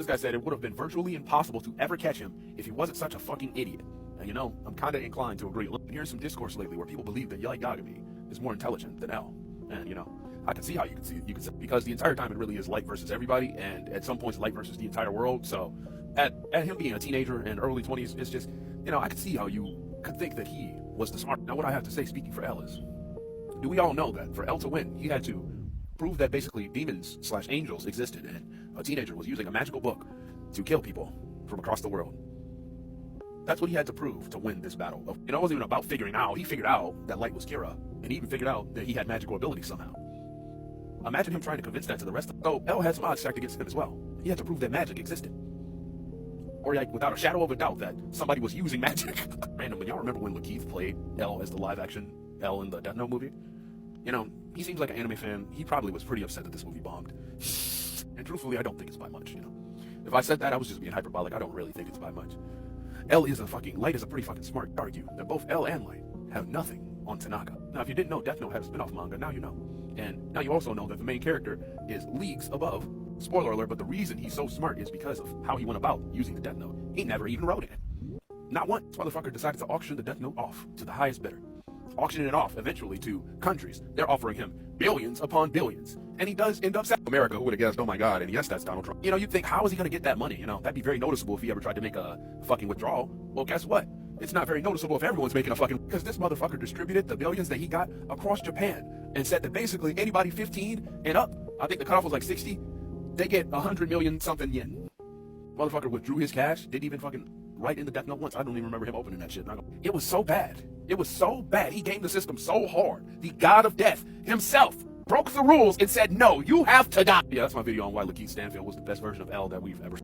This guy said it would have been virtually impossible to ever catch him if he wasn't such a fucking idiot. And you know, I'm kind of inclined to agree. Look, here's some discourse lately where people believe that Yagami is more intelligent than L. And you know, I can see how you can see because the entire time it really is light versus everybody, and at some points light versus the entire world. So at him being a teenager and early 20s, it's just, you know, I can see how you could think that he was the smart. Now what I have to say speaking for L is, do we all know that for L to win, he had to prove that basically demons / angels existed, and a teenager was using a magical book to kill people from across the world. That's what he had to prove to win this battle. You know, it wasn't even about figuring out. He figured out that light was Kira, and he even figured out that he had magical abilities somehow. Imagine him trying to convince that to the rest of them. So L had some odds stacked against him as well. He had to prove that magic existed. Or like, without a shadow of a doubt that somebody was using magic. Random, but y'all remember when Lakeith played L as the live action L in the Death Note movie? You know, he seems like an anime fan. He probably was pretty upset that this movie bombed. And truthfully, I don't think it's by much, you know. If I said that, I was just being hyperbolic. I don't really think it's by much. Light is a pretty fucking smart argue that both L and Light have nothing on Tanaka. Now, if you didn't know, Death Note had a spin-off manga, now you know. And now you also know that the main character is leagues above. Spoiler alert, but the reason he's so smart is because of how he went about using the Death Note. He never even wrote it. Not once. This motherfucker decided to auction the Death Note off to the highest bidder. Auctioning it off eventually to countries. They're offering him billions upon billions. And he does end up selling America. Who would have guessed? Oh my God. And yes, that's Donald Trump. You know, you'd think, how is he going to get that money? You know, that'd be very noticeable if he ever tried to make a fucking withdrawal. Well, guess what? It's not very noticeable if everyone's making a fucking... Because this motherfucker distributed the billions that he got across Japan and said that basically anybody 15 and up, I think the cutoff was like 60, they get 100 million something yen. Motherfucker withdrew his cash, didn't even fucking write in the Death Note once. I don't even remember him opening that shit. It was so bad. It was so bad. He gamed the system so hard. The god of death himself broke the rules and said, no, you have to die. Yeah, that's my video on why Lakeith Stanfield was the best version of L that we've ever seen.